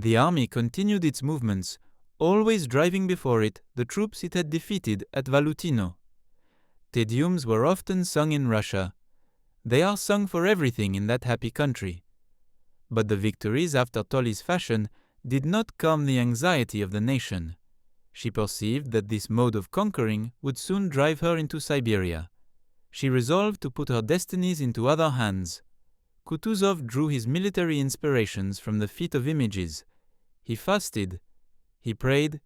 The army continued its movements, always driving before it the troops it had defeated at Valutino. Te Deums were often sung in Russia. They are sung for everything in that happy country. But the victories, after Tolly's fashion, did not calm the anxiety of the nation. She perceived that this mode of conquering would soon drive her into Siberia. She resolved to put her destinies into other hands. Kutuzov drew his military inspirations from the feet of images. He fasted, he prayed,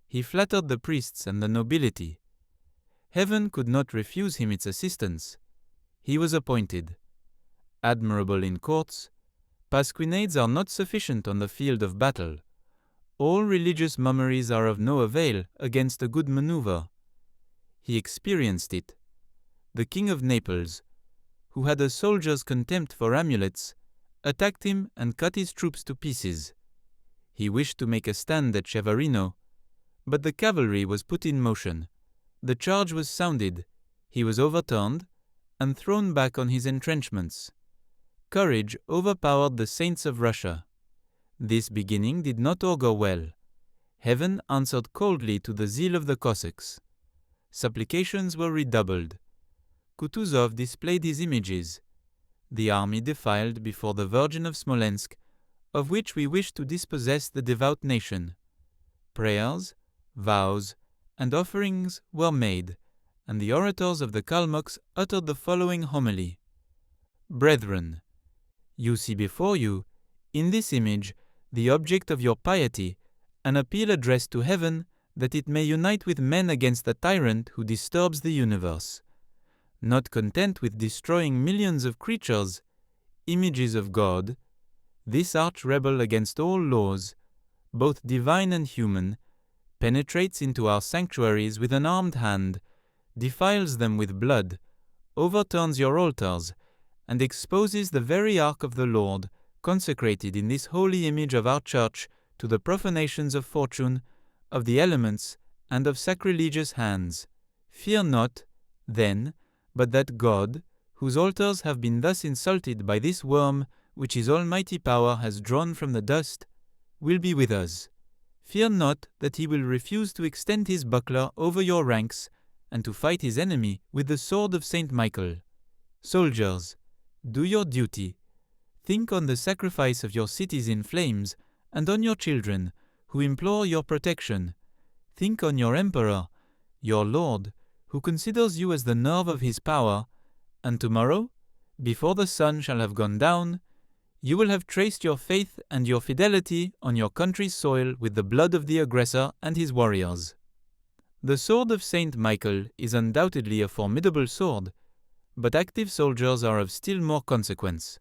he flattered the priests and the nobility. Heaven could not refuse him its assistance. He was appointed. Admirable in courts, pasquinades are not sufficient on the field of battle. All religious mummeries are of no avail against a good maneuver. He experienced it. The King of Naples, who had a soldier's contempt for amulets, attacked him and cut his troops to pieces. He wished to make a stand at Chevarino, but the cavalry was put in motion. The charge was sounded, he was overturned, and thrown back on his entrenchments. Courage overpowered the saints of Russia. This beginning did not augur well. Heaven answered coldly to the zeal of the Cossacks. Supplications were redoubled. Kutuzov displayed his images. The army defiled before the Virgin of Smolensk, of which we wish to dispossess the devout nation. Prayers, vows, and offerings were made, and the orators of the Kalmucks uttered the following homily. Brethren, you see before you, in this image, the object of your piety, an appeal addressed to heaven that it may unite with men against the tyrant who disturbs the universe. Not content with destroying millions of creatures, images of God, this arch-rebel against all laws, both divine and human, penetrates into our sanctuaries with an armed hand, defiles them with blood, overturns your altars, and exposes the very ark of the Lord, consecrated in this holy image of our church to the profanations of fortune, of the elements, and of sacrilegious hands. Fear not, then, but that God, whose altars have been thus insulted by this worm which his almighty power has drawn from the dust, will be with us. Fear not that he will refuse to extend his buckler over your ranks and to fight his enemy with the sword of Saint Michael. Soldiers, do your duty. Think on the sacrifice of your cities in flames and on your children, who implore your protection. Think on your emperor, your lord, who considers you as the nerve of his power, and tomorrow, before the sun shall have gone down, you will have traced your faith and your fidelity on your country's soil with the blood of the aggressor and his warriors. The sword of Saint Michael is undoubtedly a formidable sword, but active soldiers are of still more consequence.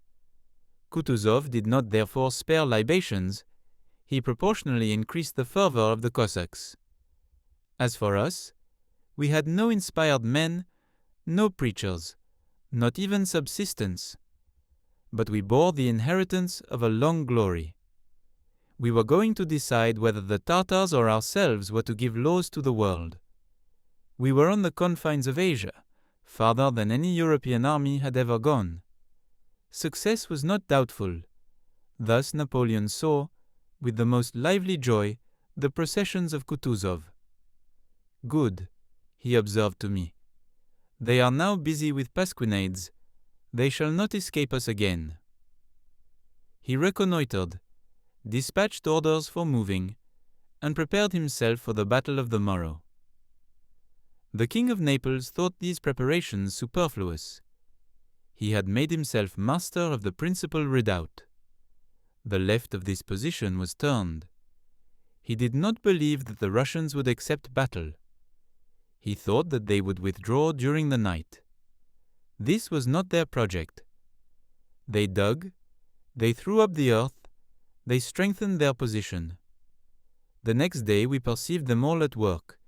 Kutuzov did not therefore spare libations. He proportionally increased the fervor of the Cossacks. As for us, we had no inspired men, no preachers, not even subsistence, but we bore the inheritance of a long glory. We were going to decide whether the Tartars or ourselves were to give laws to the world. We were on the confines of Asia, farther than any European army had ever gone. Success was not doubtful. Thus Napoleon saw, with the most lively joy, the processions of Kutuzov. Good, he observed to me. They are now busy with pasquinades. They shall not escape us again. He reconnoitred, dispatched orders for moving, and prepared himself for the battle of the morrow. The King of Naples thought these preparations superfluous. He had made himself master of the principal redoubt. The left of this position was turned. He did not believe that the Russians would accept battle. He thought that they would withdraw during the night. This was not their project. They dug, they threw up the earth, they strengthened their position. The next day we perceived them all at work.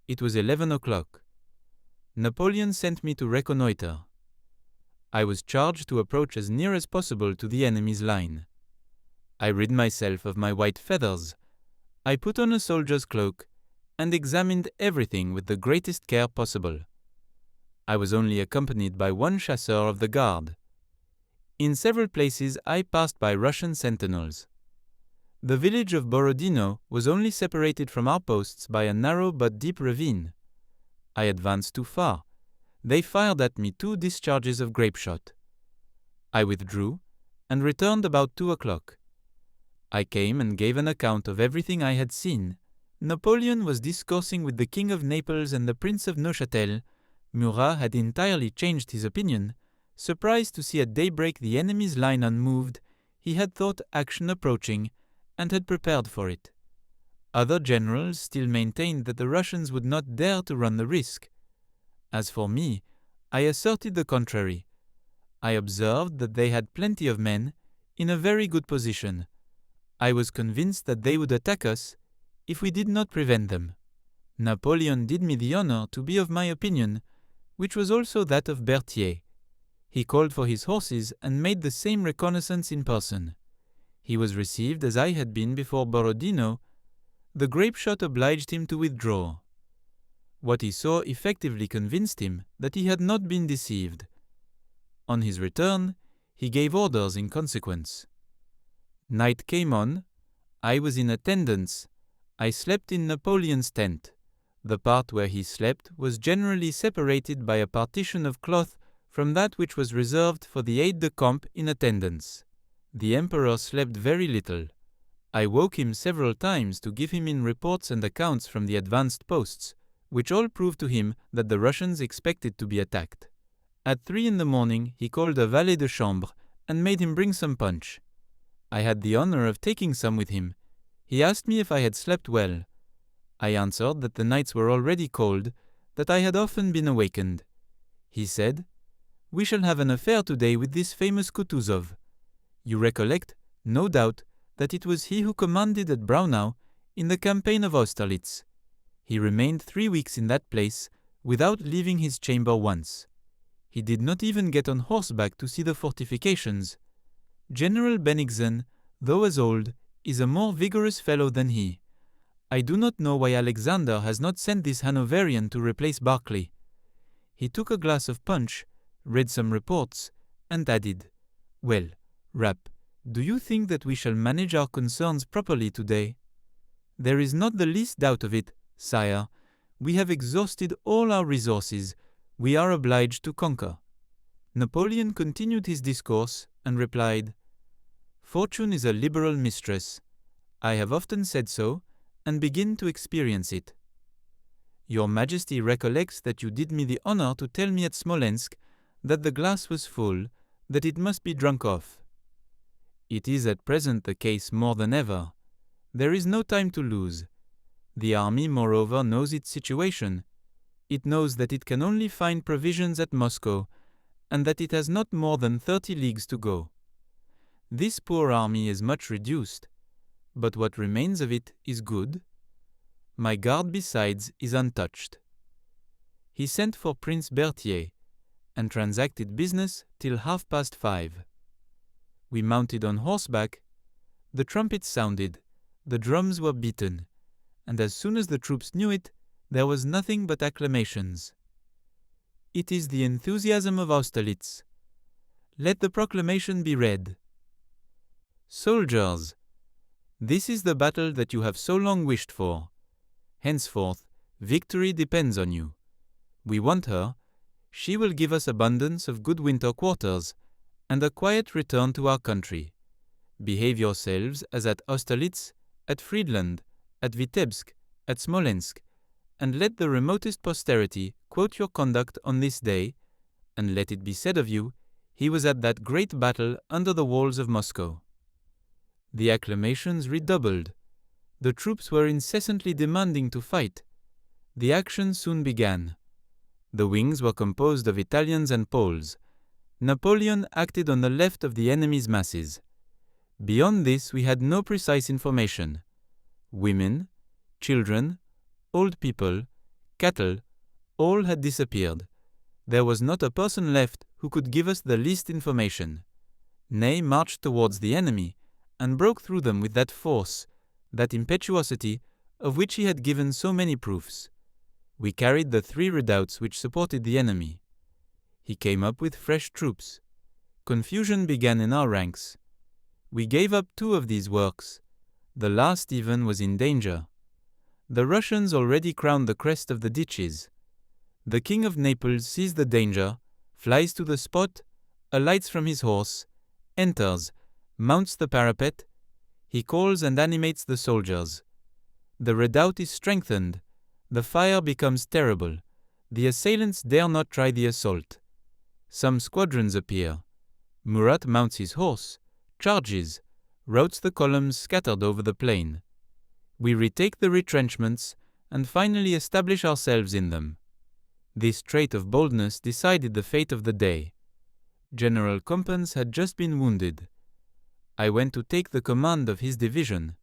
It was 11 o'clock. Napoleon sent me to reconnoiter. I was charged to approach as near as possible to the enemy's line. I rid myself of my white feathers. I put on a soldier's cloak and examined everything with the greatest care possible. I was only accompanied by one chasseur of the guard. In several places I passed by Russian sentinels. The village of Borodino was only separated from our posts by a narrow but deep ravine. I advanced too far. They fired at me 2 discharges of grapeshot. I withdrew and returned about 2 o'clock. I came and gave an account of everything I had seen. Napoleon was discoursing with the King of Naples and the Prince of Neuchâtel. Murat had entirely changed his opinion. Surprised to see at daybreak the enemy's line unmoved, he had thought action approaching and had prepared for it. Other generals still maintained that the Russians would not dare to run the risk. As for me, I asserted the contrary. I observed that they had plenty of men, in a very good position. I was convinced that they would attack us if we did not prevent them. Napoleon did me the honor to be of my opinion, which was also that of Berthier. He called for his horses and made the same reconnaissance in person. He was received as I had been before Borodino. The grapeshot obliged him to withdraw. What he saw effectively convinced him that he had not been deceived. On his return, he gave orders in consequence. Night came on. I was in attendance. I slept in Napoleon's tent. The part where he slept was generally separated by a partition of cloth from that which was reserved for the Aide-de-Camp in attendance. The Emperor slept very little. I woke him several times to give him in reports and accounts from the advanced posts, which all proved to him that the Russians expected to be attacked. At 3 in the morning he called a valet de chambre and made him bring some punch. I had the honor of taking some with him. He asked me if I had slept well. I answered that the nights were already cold, that I had often been awakened. He said, "We shall have an affair today with this famous Kutuzov. You recollect, no doubt, that it was he who commanded at Braunau in the campaign of Austerlitz. He remained 3 weeks in that place without leaving his chamber once. He did not even get on horseback to see the fortifications. General Bennigsen, though as old, is a more vigorous fellow than he. I do not know why Alexander has not sent this Hanoverian to replace Barclay." He took a glass of punch, read some reports, and added, "Well, Rapp, do you think that we shall manage our concerns properly today?" "There is not the least doubt of it, sire. We have exhausted all our resources. We are obliged to conquer." Napoleon continued his discourse and replied, "Fortune is a liberal mistress. I have often said so, and begin to experience it. Your Majesty recollects that you did me the honor to tell me at Smolensk that the glass was full, that it must be drunk off. It is at present the case more than ever. There is no time to lose. The army, moreover, knows its situation. It knows that it can only find provisions at Moscow, and that it has not more than 30 leagues to go. This poor army is much reduced, but what remains of it is good. My guard, besides, is untouched." He sent for Prince Berthier, and transacted business till 5:30. We mounted on horseback. The trumpets sounded, the drums were beaten, and as soon as the troops knew it, there was nothing but acclamations. It is the enthusiasm of Austerlitz. Let the proclamation be read. "Soldiers, this is the battle that you have so long wished for. Henceforth, victory depends on you. We want her. She will give us abundance of good winter quarters, and a quiet return to our country. Behave yourselves as at Austerlitz, at Friedland, at Vitebsk, at Smolensk, and let the remotest posterity quote your conduct on this day, and let it be said of you, he was at that great battle under the walls of Moscow." The acclamations redoubled. The troops were incessantly demanding to fight. The action soon began. The wings were composed of Italians and Poles. Napoleon acted on the left of the enemy's masses. Beyond this we had no precise information. Women, children, old people, cattle, all had disappeared. There was not a person left who could give us the least information. Ney marched towards the enemy, and broke through them with that force, that impetuosity, of which he had given so many proofs. We carried the 3 redoubts which supported the enemy. He came up with fresh troops. Confusion began in our ranks. We gave up 2 of these works. The last even was in danger. The Russians already crowned the crest of the ditches. The King of Naples sees the danger, flies to the spot, alights from his horse, enters, mounts the parapet. He calls and animates the soldiers. The redoubt is strengthened. The fire becomes terrible. The assailants dare not try the assault. Some squadrons appear. Murat mounts his horse, charges, routs the columns scattered over the plain. We retake the retrenchments and finally establish ourselves in them. This trait of boldness decided the fate of the day. General Compans had just been wounded. I went to take the command of his division.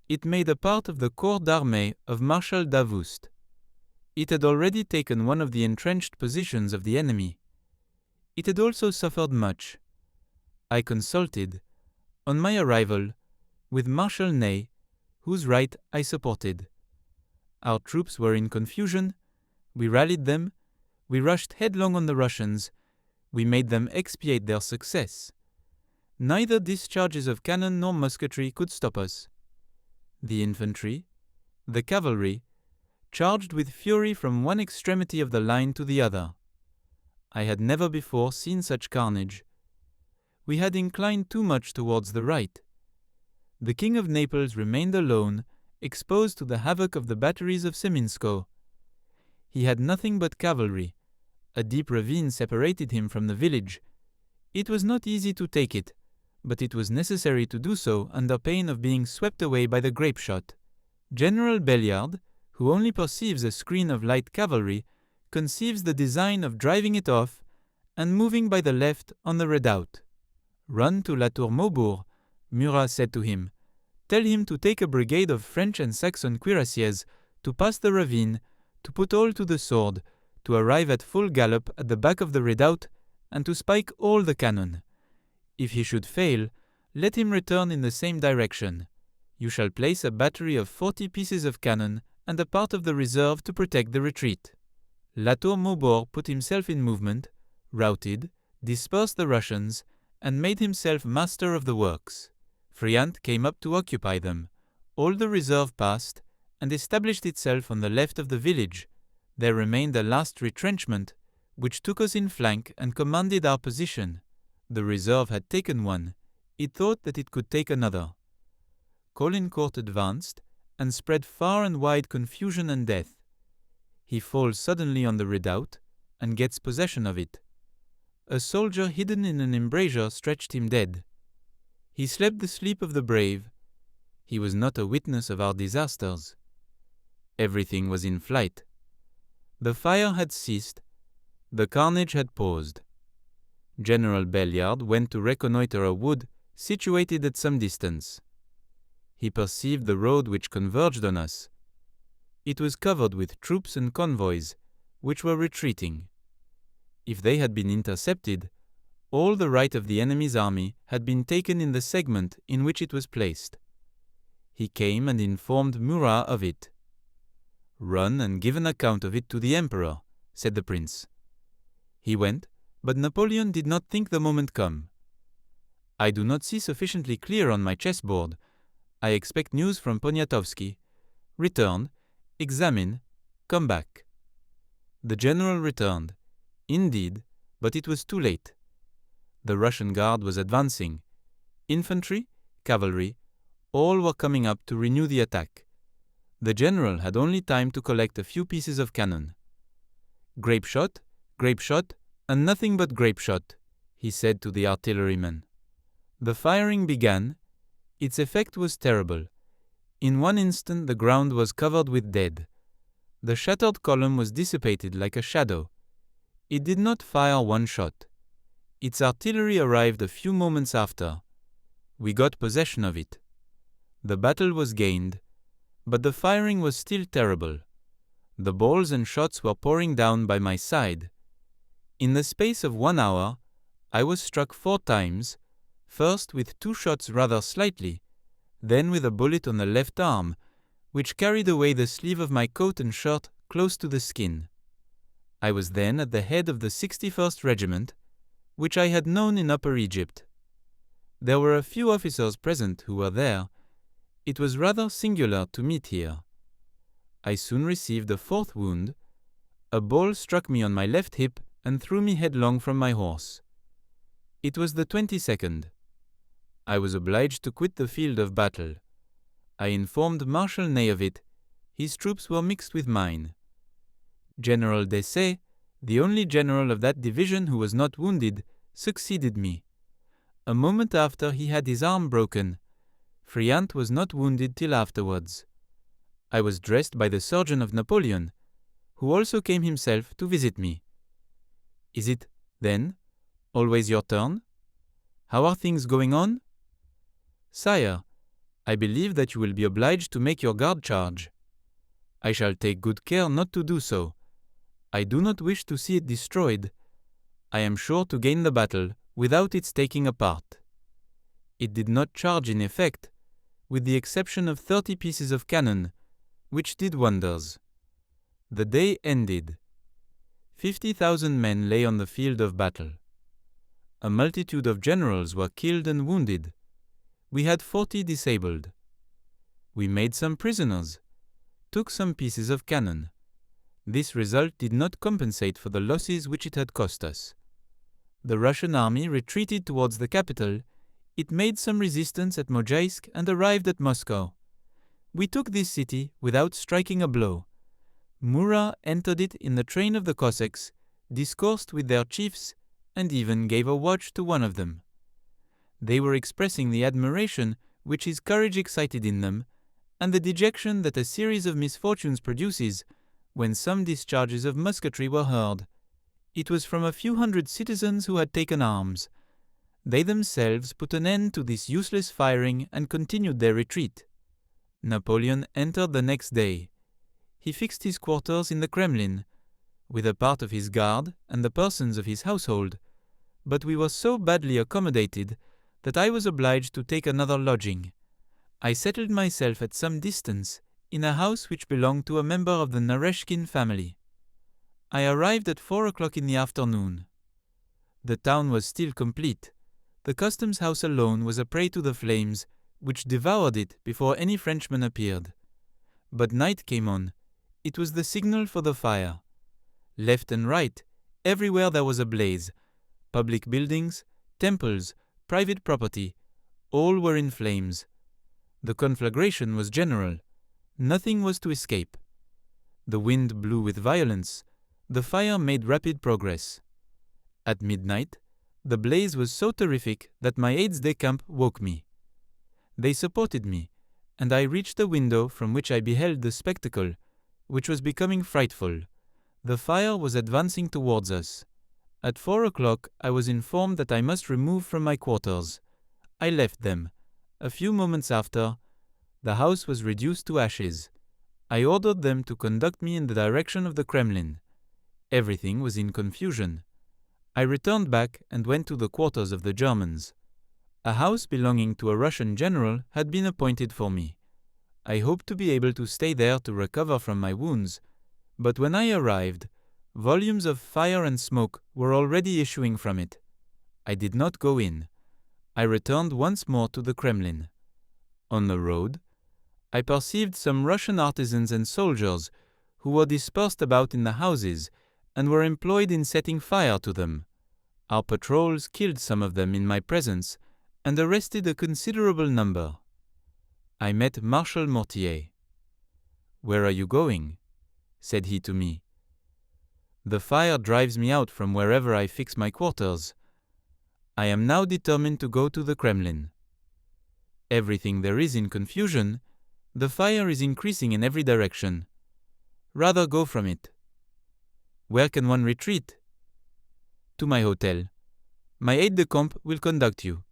It made a part of the corps d'armée of Marshal Davoust. It had already taken one of the entrenched positions of the enemy. It had also suffered much. I consulted, on my arrival, with Marshal Ney, whose right I supported. Our troops were in confusion. We rallied them. We rushed headlong on the Russians. We made them expiate their success. Neither discharges of cannon nor musketry could stop us. The infantry, the cavalry, charged with fury from one extremity of the line to the other. I had never before seen such carnage. We had inclined too much towards the right. The King of Naples remained alone, exposed to the havoc of the batteries of Seminsko. He had nothing but cavalry. A deep ravine separated him from the village. It was not easy to take it, but it was necessary to do so under pain of being swept away by the grape shot. General Belliard, who only perceives a screen of light cavalry, conceives the design of driving it off and moving by the left on the redoubt. "Run to La Tour-Maubourg," Murat said to him. "Tell him to take a brigade of French and Saxon cuirassiers, to pass the ravine, to put all to the sword, to arrive at full gallop at the back of the redoubt, and to spike all the cannon. If he should fail, let him return in the same direction. You shall place a battery of 40 pieces of cannon and a part of the reserve to protect the retreat." La Tour-Maubourg put himself in movement, routed, dispersed the Russians, and made himself master of the works. Friant came up to occupy them. All the reserve passed, and established itself on the left of the village. There remained a last retrenchment, which took us in flank and commanded our position. The reserve had taken one. It thought that it could take another. Caulaincourt advanced, and spread far and wide confusion and death. He falls suddenly on the redoubt, and gets possession of it. A soldier hidden in an embrasure stretched him dead. He slept the sleep of the brave. He was not a witness of our disasters. Everything was in flight. The fire had ceased. The carnage had paused. General Belliard went to reconnoiter a wood situated at some distance. He perceived the road which converged on us. It was covered with troops and convoys, which were retreating. If they had been intercepted, all the right of the enemy's army had been taken in the segment in which it was placed. He came and informed Murat of it. "Run and give an account of it to the Emperor," said the prince. He went, but Napoleon did not think the moment come. "I do not see sufficiently clear on my chessboard. I expect news from Poniatowski. Return, examine, come back." The general returned. Indeed, but it was too late. The Russian guard was advancing. Infantry, cavalry, all were coming up to renew the attack. The general had only time to collect a few pieces of cannon. Grape shot, and nothing but grape shot," he said to the artillerymen. The firing began. Its effect was terrible. In one instant the ground was covered with dead. The shattered column was dissipated like a shadow. It did not fire one shot. Its artillery arrived a few moments after. We got possession of it. The battle was gained, but the firing was still terrible. The balls and shots were pouring down by my side. In the space of 1 hour, I was struck 4 times, first with 2 shots rather slightly, then with a bullet on the left arm, which carried away the sleeve of my coat and shirt close to the skin. I was then at the head of the 61st Regiment, which I had known in Upper Egypt. There were a few officers present who were there. It was rather singular to meet here. I soon received a fourth wound. A ball struck me on my left hip and threw me headlong from my horse. It was the 22nd. I was obliged to quit the field of battle. I informed Marshal Ney of it. His troops were mixed with mine. General Dessay, the only general of that division who was not wounded, succeeded me. A moment after he had his arm broken. Friant was not wounded till afterwards. I was dressed by the surgeon of Napoleon, who also came himself to visit me. Is it, then, always your turn? How are things going on? Sire, I believe that you will be obliged to make your guard charge. I shall take good care not to do so. I do not wish to see it destroyed. I am sure to gain the battle without its taking apart. It did not charge in effect, with the exception of 30 pieces of cannon, which did wonders. The day ended. 50,000 men lay on the field of battle. A multitude of generals were killed and wounded. We had 40 disabled. We made some prisoners, took some pieces of cannon. This result did not compensate for the losses which it had cost us. The Russian army retreated towards the capital. It made some resistance at Mojaisk and arrived at Moscow. We took this city without striking a blow. Murat entered it in the train of the Cossacks, discoursed with their chiefs, and even gave a watch to one of them. They were expressing the admiration which his courage excited in them, and the dejection that a series of misfortunes produces when some discharges of musketry were heard. It was from a few hundred citizens who had taken arms. They themselves put an end to this useless firing and continued their retreat. Napoleon entered the next day. He fixed his quarters in the Kremlin, with a part of his guard and the persons of his household, but we were so badly accommodated that I was obliged to take another lodging. I settled myself at some distance in a house which belonged to a member of the Nareshkin family. I arrived at 4 o'clock in the afternoon. The town was still complete. The customs house alone was a prey to the flames, which devoured it before any Frenchman appeared. But night came on. It was the signal for the fire. Left and right, everywhere there was a blaze. Public buildings, temples, private property, all were in flames. The conflagration was general. Nothing was to escape. The wind blew with violence. The fire made rapid progress. At midnight, the blaze was so terrific that my aides-de-camp woke me. They supported me, and I reached a window from which I beheld the spectacle, which was becoming frightful. The fire was advancing towards us. At 4 o'clock, I was informed that I must remove from my quarters. I left them. A few moments after, the house was reduced to ashes. I ordered them to conduct me in the direction of the Kremlin. Everything was in confusion. I returned back and went to the quarters of the Germans. A house belonging to a Russian general had been appointed for me. I hoped to be able to stay there to recover from my wounds, but when I arrived, volumes of fire and smoke were already issuing from it. I did not go in. I returned once more to the Kremlin. On the road, I perceived some Russian artisans and soldiers who were dispersed about in the houses and were employed in setting fire to them. Our patrols killed some of them in my presence and arrested a considerable number. I met Marshal Mortier. "Where are you going?" said he to me. "The fire drives me out from wherever I fix my quarters. I am now determined to go to the Kremlin. Everything there is in confusion. The fire is increasing in every direction. Rather go from it." "Where can one retreat?" "To my hotel. My aide-de-camp will conduct you."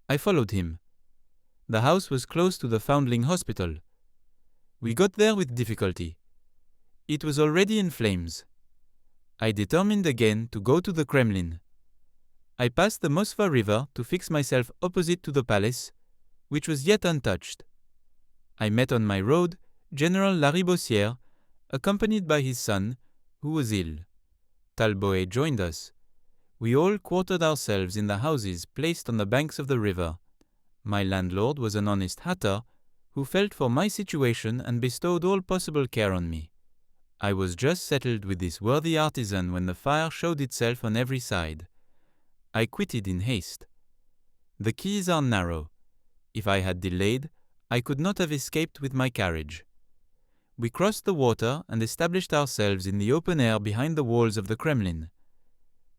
I followed him. The house was close to the Foundling Hospital. We got there with difficulty. It was already in flames. I determined again to go to the Kremlin. I passed the Moskva River to fix myself opposite to the palace, which was yet untouched. I met on my road General Lariboisière, accompanied by his son, who was ill. Talboët joined us. We all quartered ourselves in the houses placed on the banks of the river. My landlord was an honest hatter, who felt for my situation and bestowed all possible care on me. I was just settled with this worthy artisan when the fire showed itself on every side. I quitted in haste. The quays are narrow. If I had delayed, I could not have escaped with my carriage. We crossed the water and established ourselves in the open air behind the walls of the Kremlin.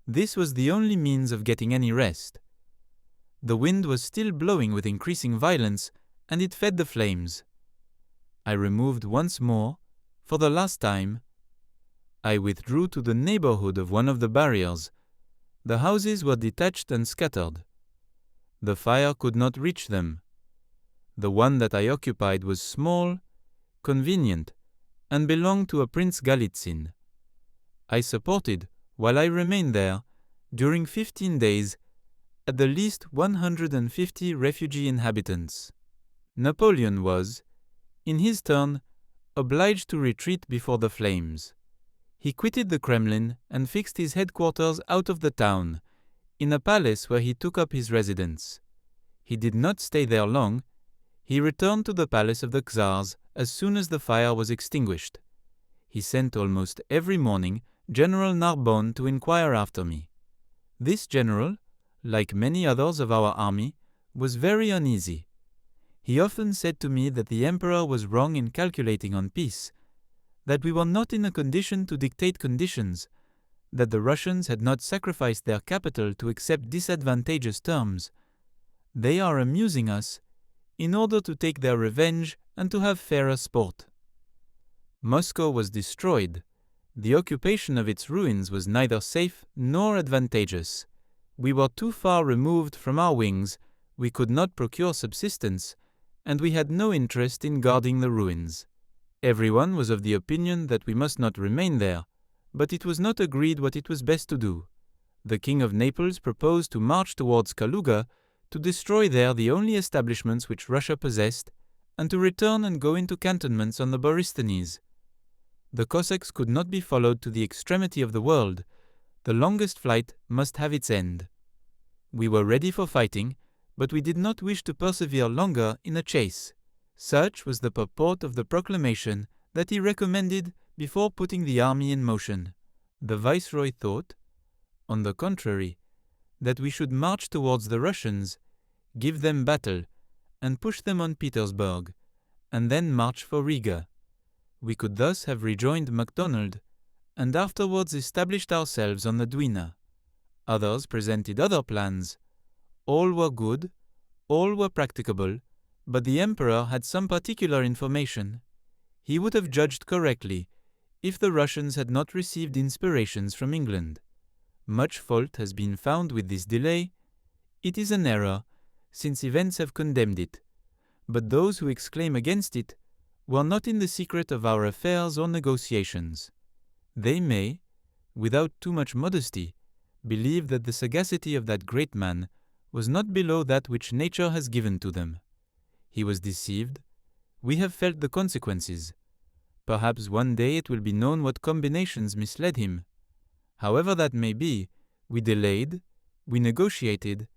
This was the only means of getting any rest. The wind was still blowing with increasing violence, and it fed the flames. I removed once more, for the last time. I withdrew to the neighborhood of one of the barriers. The houses were detached and scattered. The fire could not reach them. The one that I occupied was small, convenient, and belonged to a Prince Galitzin. I supported, while I remained there, during 15 days, at the least 150 refugee inhabitants. Napoleon was, in his turn, obliged to retreat before the flames. He quitted the Kremlin and fixed his headquarters out of the town, in a palace where he took up his residence. He did not stay there long. He returned to the palace of the Czars as soon as the fire was extinguished. He sent almost every morning General Narbonne to inquire after me. This general, like many others of our army, was very uneasy. He often said to me that the emperor was wrong in calculating on peace, that we were not in a condition to dictate conditions, that the Russians had not sacrificed their capital to accept disadvantageous terms. They are amusing us in order to take their revenge and to have fairer sport. Moscow was destroyed. The occupation of its ruins was neither safe nor advantageous. We were too far removed from our wings, we could not procure subsistence, and we had no interest in guarding the ruins. Everyone was of the opinion that we must not remain there, but it was not agreed what it was best to do. The King of Naples proposed to march towards Kaluga, to destroy there the only establishments which Russia possessed, and to return and go into cantonments on the Borysthenes. The Cossacks could not be followed to the extremity of the world. The longest flight must have its end. We were ready for fighting, but we did not wish to persevere longer in a chase. Such was the purport of the proclamation that he recommended before putting the army in motion. The Viceroy thought, on the contrary, that we should march towards the Russians, give them battle, and push them on Petersburg, and then march for Riga. We could thus have rejoined MacDonald, and afterwards established ourselves on the Dwina. Others presented other plans. All were good, all were practicable, but the Emperor had some particular information. He would have judged correctly if the Russians had not received inspirations from England. Much fault has been found with this delay. It is an error, since events have condemned it, but those who exclaim against it were not in the secret of our affairs or negotiations. They may, without too much modesty, believe that the sagacity of that great man was not below that which nature has given to them. He was deceived. We have felt the consequences. Perhaps one day it will be known what combinations misled him. However that may be, we delayed, we negotiated,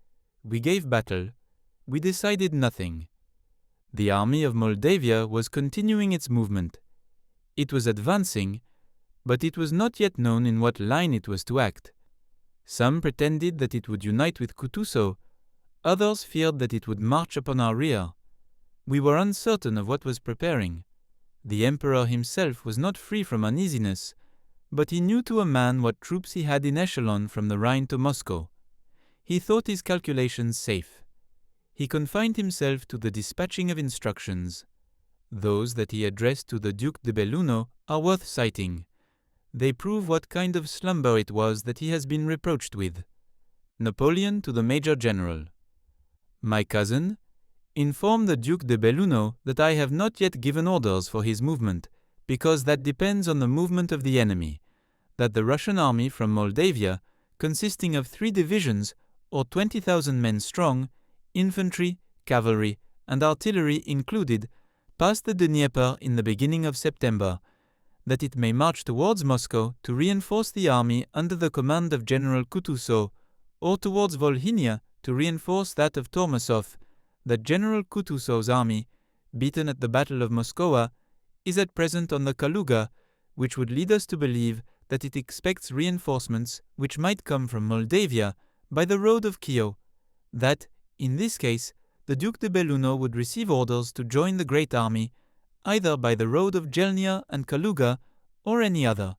we gave battle, we decided nothing. The army of Moldavia was continuing its movement. It was advancing, but it was not yet known in what line it was to act. Some pretended that it would unite with Kutuzov, others feared that it would march upon our rear. We were uncertain of what was preparing. The Emperor himself was not free from uneasiness, but he knew to a man what troops he had in echelon from the Rhine to Moscow. He thought his calculations safe. He confined himself to the dispatching of instructions. Those that he addressed to the Duke de Belluno are worth citing. They prove what kind of slumber it was that he has been reproached with. Napoleon to the Major General. My cousin, inform the Duke de Belluno that I have not yet given orders for his movement, because that depends on the movement of the enemy, that the Russian army from Moldavia, consisting of 3 divisions, or 20,000 men strong, infantry, cavalry, and artillery included, passed the Dnieper in the beginning of September, that it may march towards Moscow to reinforce the army under the command of General Kutuzov, or towards Volhynia to reinforce that of Tormasov, that General Kutuzov's army beaten at the Battle of Moskowa, is at present on the Kaluga, which would lead us to believe that it expects reinforcements which might come from Moldavia by the road of Kiev, that, in this case, the Duke de Belluno would receive orders to join the Great Army either by the road of Jelnia and Kaluga or any other.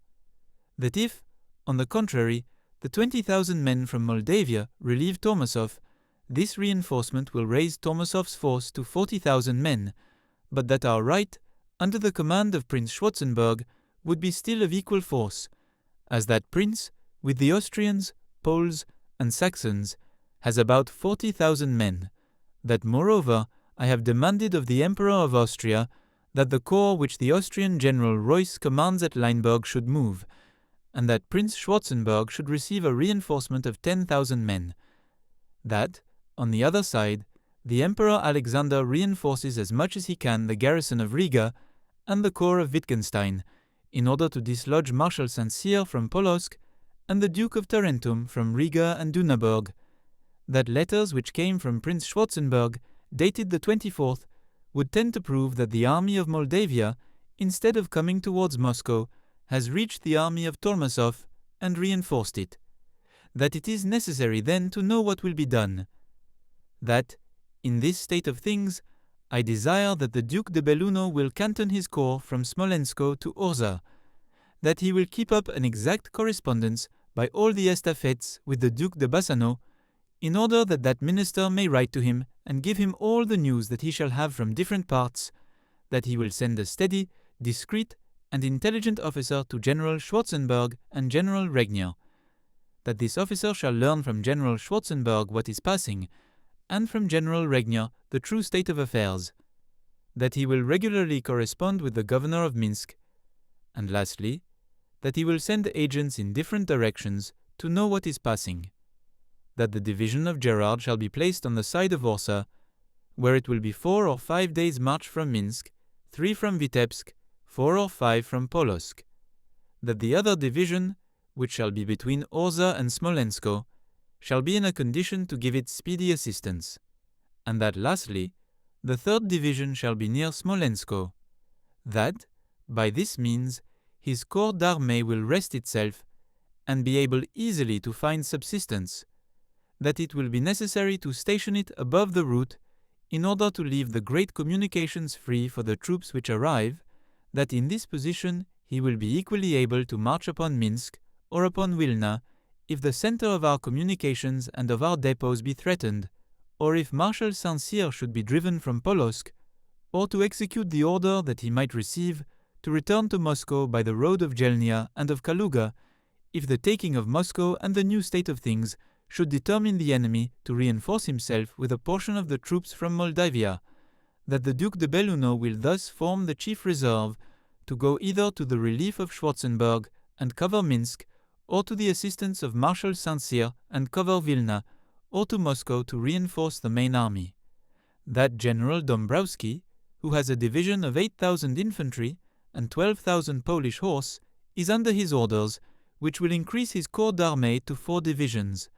That if, on the contrary, the 20,000 men from Moldavia relieve Tormasov, this reinforcement will raise Tormasov's force to 40,000 men, but that our right, under the command of Prince Schwarzenberg, would be still of equal force, as that prince, with the Austrians, Poles, and Saxons, has about 40,000 men, that moreover I have demanded of the Emperor of Austria that the corps which the Austrian General Reuss commands at Leinberg should move, and that Prince Schwarzenberg should receive a reinforcement of 10,000 men. That, on the other side, the Emperor Alexander reinforces as much as he can the garrison of Riga and the corps of Wittgenstein, in order to dislodge Marshal St-Cyr from Polotsk and the Duke of Tarentum from Riga and Dunaburg. That letters which came from Prince Schwarzenberg, dated the 24th, would tend to prove that the army of Moldavia, instead of coming towards Moscow, has reached the army of Tormasov and reinforced it. That it is necessary then to know what will be done. That, in this state of things, I desire that the Duke de Belluno will canton his corps from Smolensko to Orza, that he will keep up an exact correspondence by all the estafettes with the Duke de Bassano, in order that that minister may write to him and give him all the news that he shall have from different parts, that he will send a steady, discreet, and intelligent officer to General Schwarzenberg and General Regnier, that this officer shall learn from General Schwarzenberg what is passing, and from General Regnier the true state of affairs, that he will regularly correspond with the governor of Minsk, and lastly, that he will send agents in different directions to know what is passing, that the division of Gerard shall be placed on the side of Orsa, where it will be 4 or 5 days' march from Minsk, 3 from Vitebsk, 4 or 5 from Polotsk, that the other division, which shall be between Orza and Smolensko, shall be in a condition to give it speedy assistance, and that lastly, the 3rd division shall be near Smolensko, that, by this means, his corps d'armée will rest itself and be able easily to find subsistence, that it will be necessary to station it above the route in order to leave the great communications free for the troops which arrive, that in this position he will be equally able to march upon Minsk or upon Wilna if the center of our communications and of our depots be threatened, or if Marshal St-Cyr should be driven from Polotsk, or to execute the order that he might receive to return to Moscow by the road of Jelnia and of Kaluga, if the taking of Moscow and the new state of things should determine the enemy to reinforce himself with a portion of the troops from Moldavia, that the Duke de Belluno will thus form the chief reserve to go either to the relief of Schwarzenberg and cover Minsk, or to the assistance of Marshal St-Cyr and cover Vilna, or to Moscow to reinforce the main army. That General Dombrowski, who has a division of 8,000 infantry and 12,000 Polish horse, is under his orders, which will increase his corps d'armée to 4 divisions.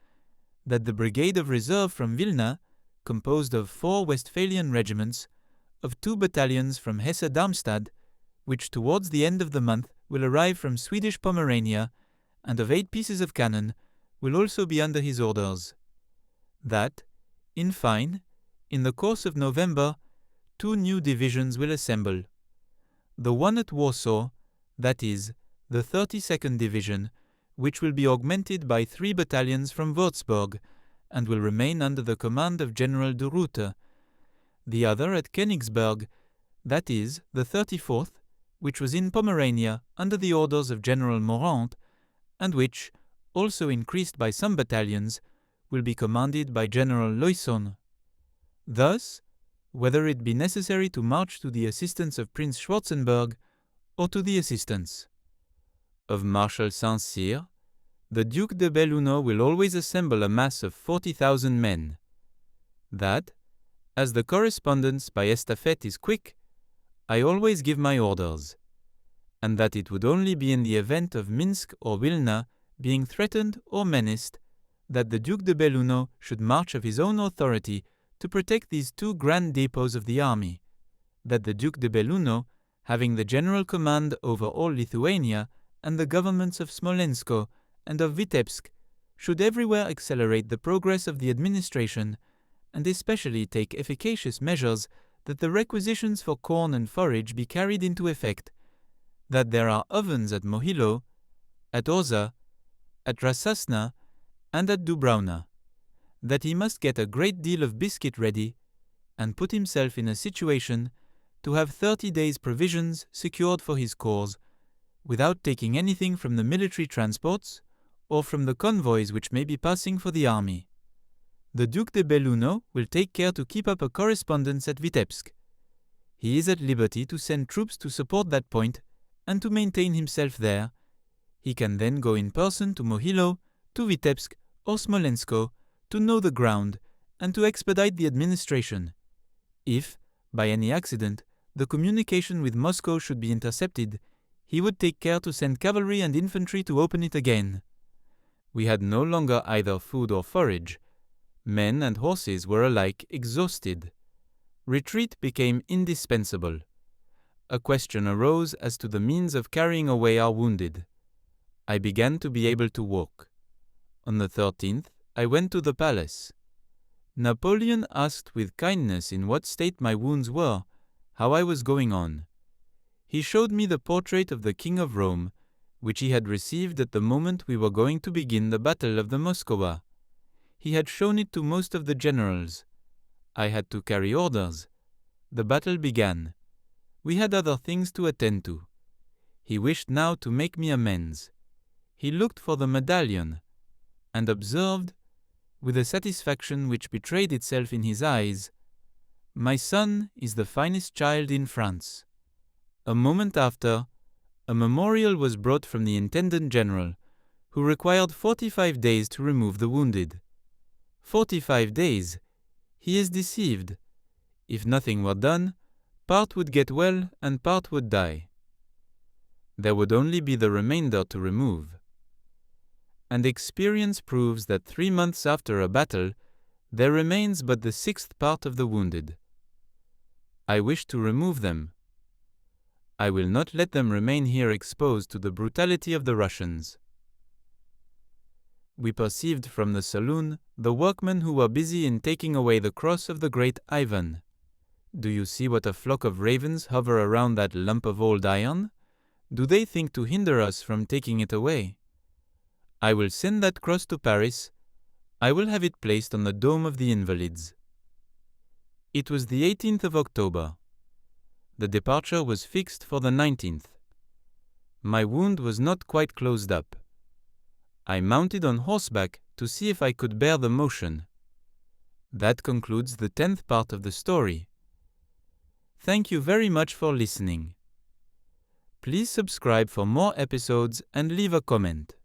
That the brigade of reserve from Vilna, composed of 4 Westphalian regiments, of 2 battalions from Hesse-Darmstadt, which towards the end of the month will arrive from Swedish Pomerania, and of 8 pieces of cannon, will also be under his orders. That, in fine, in the course of November, 2 new divisions will assemble. The one at Warsaw, that is, the 32nd Division, which will be augmented by 3 battalions from Würzburg, and will remain under the command of General de Ruyter. The other at Königsberg, that is, the 34th, which was in Pomerania under the orders of General Morant, and which, also increased by some battalions, will be commanded by General Loison. Thus, whether it be necessary to march to the assistance of Prince Schwarzenberg, or to the assistance of Marshal St-Cyr, the Duke de Belluno will always assemble a mass of 40,000 men. That, as the correspondence by estafette is quick, I always give my orders, and that it would only be in the event of Minsk or Vilna being threatened or menaced that the Duke de Belluno should march of his own authority to protect these 2 grand depots of the army, that the Duke de Belluno, having the general command over all Lithuania and the governments of Smolensk and of Vitebsk, should everywhere accelerate the progress of the administration, and especially take efficacious measures that the requisitions for corn and forage be carried into effect, that there are ovens at Mohilo, at Orza, at Rasasna, and at Dubravna, that he must get a great deal of biscuit ready, and put himself in a situation to have 30 days' provisions secured for his corps, without taking anything from the military transports or from the convoys which may be passing for the army. The Duke de Belluno will take care to keep up a correspondence at Vitebsk. He is at liberty to send troops to support that point and to maintain himself there. He can then go in person to Mohilo, to Vitebsk or Smolensk to know the ground and to expedite the administration. If, by any accident, the communication with Moscow should be intercepted, he would take care to send cavalry and infantry to open it again. We had no longer either food or forage. Men and horses were alike exhausted. Retreat became indispensable. A question arose as to the means of carrying away our wounded. I began to be able to walk. On the 13th, I went to the palace. Napoleon asked with kindness in what state my wounds were, how I was going on. He showed me the portrait of the King of Rome, which he had received at the moment we were going to begin the Battle of the Moskowa. He had shown it to most of the generals. I had to carry orders. The battle began. We had other things to attend to. He wished now to make me amends. He looked for the medallion, and observed, with a satisfaction which betrayed itself in his eyes, "My son is the finest child in France." A moment after, a memorial was brought from the Intendant General, who required 45 days to remove the wounded. 45 days! He is deceived. If nothing were done, part would get well and part would die. There would only be the remainder to remove. And experience proves that 3 months after a battle, there remains but the 6th part of the wounded. I wish to remove them. I will not let them remain here exposed to the brutality of the Russians. We perceived from the saloon the workmen who were busy in taking away the cross of the great Ivan. Do you see what a flock of ravens hover around that lump of old iron? Do they think to hinder us from taking it away? I will send that cross to Paris. I will have it placed on the dome of the Invalids. It was the 18th of October. The departure was fixed for the 19th. My wound was not quite closed up. I mounted on horseback to see if I could bear the motion. That concludes the 10th part of the story. Thank you very much for listening. Please subscribe for more episodes and leave a comment.